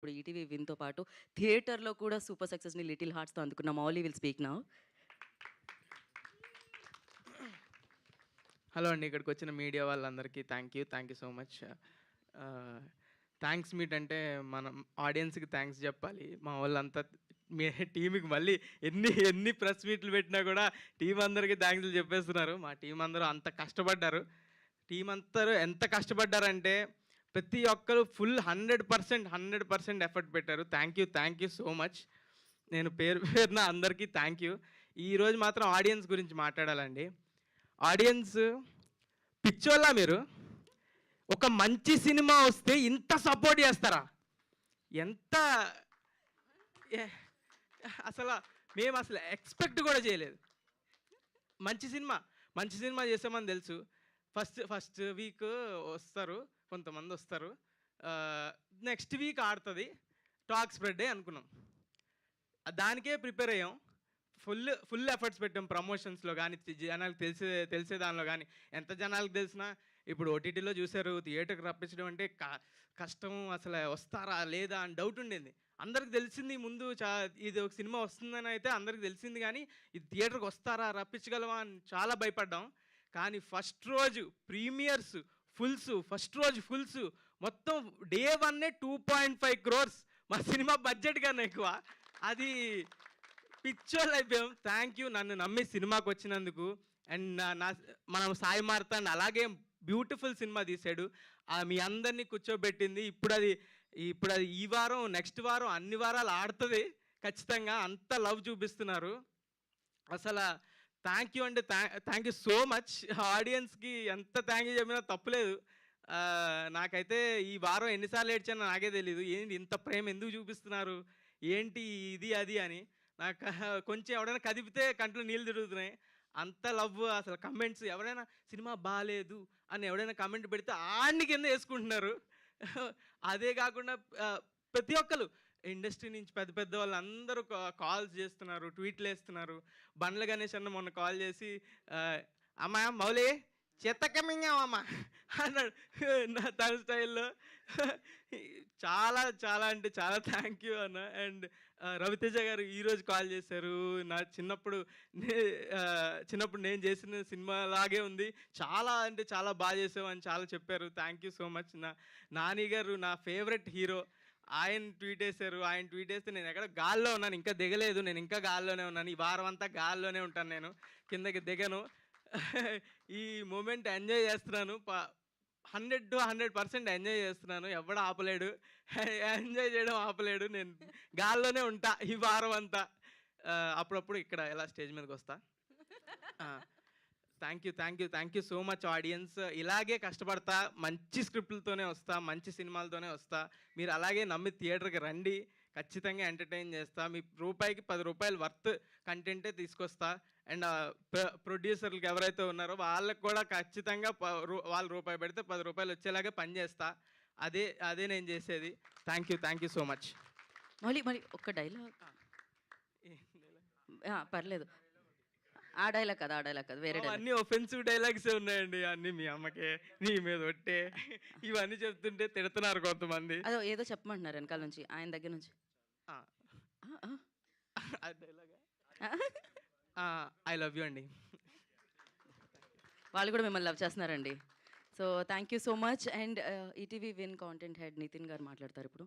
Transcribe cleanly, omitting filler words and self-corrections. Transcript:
ఇప్పుడు ఈటీవీ విన్‌తో పాటు థియేటర్‌లో కూడా సూపర్ సక్సెస్‌ని 'లిటిల్ హార్ట్స్‌తో' అందుకున్న Mouli will speak now. Hello అండి. ఇక్కడికొచ్చిన మీడియా వాళ్ళందరికీ thank you so much. Thanks meet అంటే మనం ఆడియన్స్‌కి థ్యాంక్స్ చెప్పాలి. మా వాళ్ళంతా మీ టీమ్‌కి మళ్ళీ ఎన్ని ఎన్ని ప్రెస్ మీట్లు పెట్టినా కూడా టీమ్ అందరికీ థ్యాంక్స్‌లు చెప్పేస్తున్నారు. మా టీమ్ అందరూ అంత కష్టపడ్డారు. టీమ్ అందరూ ఎంత కష్టపడ్డారంటే ప్రతి ఒక్కరు ఫుల్ 100% ఎఫర్ట్ పెట్టారు. Thank you so much. నేను పేరు పేరున అందరికీ థ్యాంక్ యూ. ఈరోజు మాత్రం ఆడియన్స్ గురించి మాట్లాడాలండి. ఆడియన్స్ పిచ్చోళ్ళా మీరు? ఒక మంచి సినిమా వస్తే ఇంత సపోర్ట్ చేస్తారా? ఎంత అసలు మేము అసలు ఎక్స్పెక్ట్ కూడా చేయలేదు. మంచి సినిమా చేసామని తెలుసు. ఫస్ట్ వీక్ వస్తారు, కొంతమంది వస్తారు. నెక్స్ట్ వీక్ ఆడుతుంది, టాక్ స్ప్రెడ్ అనుకున్నాం. దానికే ప్రిపేర్ అయ్యాం. ఫుల్ ఎఫర్ట్స్ పెట్టాం ప్రమోషన్స్లో కానీ, జనాలకు తెలిసే దానిలో కానీ. ఎంత జనాలకు తెలిసినా ఇప్పుడు ఓటీటీలో చూశారు, థియేటర్కి రప్పించడం అంటే కష్టం. అసలు వస్తారా లేదా అని డౌట్ ఉండేది. అందరికి తెలిసింది ముందు, ఇది ఒక సినిమా వస్తుందని అయితే అందరికి తెలిసింది, కానీ ఇది థియేటర్కి వస్తారా, రప్పించగలమా అని చాలా భయపడ్డాం. కానీ ఫస్ట్ రోజు ప్రీమియర్స్ ఫుల్స్ మొత్తం డే 1 2.5 crores. మా సినిమా బడ్జెట్ కన్నా ఎక్కువ. అది పిక్చర్లు అయిపోయాం. థ్యాంక్ యూ నన్ను నమ్మి సినిమాకి వచ్చినందుకు. అండ్ మనం సాయి మార్తాండ్ అలాగే బ్యూటిఫుల్ సినిమా తీశాడు. మీ అందరినీ కూర్చోబెట్టింది. ఇప్పుడు అది ఈ వారం, నెక్స్ట్ వారం, అన్ని వారాలు ఆడుతుంది ఖచ్చితంగా. అంత లవ్ చూపిస్తున్నారు. అసలు థ్యాంక్ యూ అంటే థ్యాంక్ యూ సో మచ్. ఆడియన్స్కి ఎంత థ్యాంక్ యూ చెప్పినా తప్పులేదు. నాకైతే ఈ వారం ఎన్నిసార్లు ఏడ్చానో నాకే తెలీదు. ఏంటి ఇంత ప్రేమ ఎందుకు చూపిస్తున్నారు, ఏంటి ఇది అది అని. నాకు కొంచెం ఎవడైనా కదిపితే కంట్లో నీళ్ళు తిరుగుతున్నాయి. అంత లవ్. అసలు కమెంట్స్ ఎవరైనా సినిమా బాగాలేదు అని ఎవడైనా కమెంట్ పెడితే ఆడిని కింద వేసుకుంటున్నారు. అదే కాకుండా ప్రతి ఒక్కరు ఇండస్ట్రీ నుంచి పెద్ద వాళ్ళు అందరూ కాల్స్ చేస్తున్నారు, ట్వీట్లు వేస్తున్నారు. బండ్ల గణేష్ అన్న మొన్న కాల్ చేసి, అమ్మా మౌలి చెత్తకమింగామమ్మా అన్నాడు తన స్టైల్లో. చాలా చాలా అంటే చాలా థ్యాంక్ యూ అన్న. అండ్ రవితేజ గారు ఈరోజు కాల్ చేశారు. నా చిన్నప్పుడు నేను చేసిన సినిమా లాగే ఉంది, చాలా అంటే చాలా బాగా చేసావు అని చాలా చెప్పారు. Thank you so much. Nani గారు నా ఫేవరెట్ హీరో, ఆయన ట్వీట్ వేశారు. ఆయన ట్వీట్ వేస్తే నేను ఎక్కడ గాల్లో ఉన్నాను, ఇంకా దిగలేదు. నేను ఇంకా గాల్లోనే ఉన్నాను. ఈ వారం అంతా గాల్లోనే ఉంటాను, నేను కిందకి దిగను. ఈ మూమెంట్ ఎంజాయ్ చేస్తున్నాను. 100% ఎంజాయ్ చేస్తున్నాను. ఎవడు ఆపలేడు, ఎంజాయ్ చేయడం ఆపలేడు. నేను గాల్లోనే ఉంటా ఈ వారం అంతా. అప్పుడప్పుడు ఇక్కడ ఎలా స్టేజ్ మీదకి వస్తా. Thank you so much audience. ఇలాగే కష్టపడతా, మంచి స్క్రిప్ట్లతోనే వస్తా, మంచి సినిమాలతోనే వస్తా. మీరు అలాగే నమ్మి థియేటర్కి రండి, ఖచ్చితంగా ఎంటర్టైన్ చేస్తా. మీ రూపాయికి 10 రూపాయలు వర్త్ కంటెంటే తీసుకొస్తా. అండ్ ప్రొడ్యూసర్లకు ఎవరైతే ఉన్నారో వాళ్ళకి కూడా ఖచ్చితంగా వాళ్ళు రూపాయి పెడితే 10 రూపాయలు వచ్చేలాగా పనిచేస్తా. అదే నేను చేసేది. Thank you so much. మళ్ళీ ఒక్క డైలాగ్. పర్లేదు. ఆ డైలాగ్ కాదు, వేరే డైలాగ్. అన్నీ ఒఫెన్సివ్ డైలాగ్స్ ఉన్నాయండి. అన్నీ మీ అమ్మకే, నీ మీద ఒట్టే, ఇవన్నీ చెప్తుంటే తిడుతున్నారు కొంతమంది. అదో ఏదో చెప్పమంటున్నారు వెనకాల నుంచి, ఆయన దగ్గర నుంచి. ఐ లవ్ యూ అండి. వాళ్ళు కూడా మిమ్మల్ని లవ్ చేస్తున్నారండి. So thank you so much. And ETV win content head Nitin garu మాట్లాడతారు ఇప్పుడు.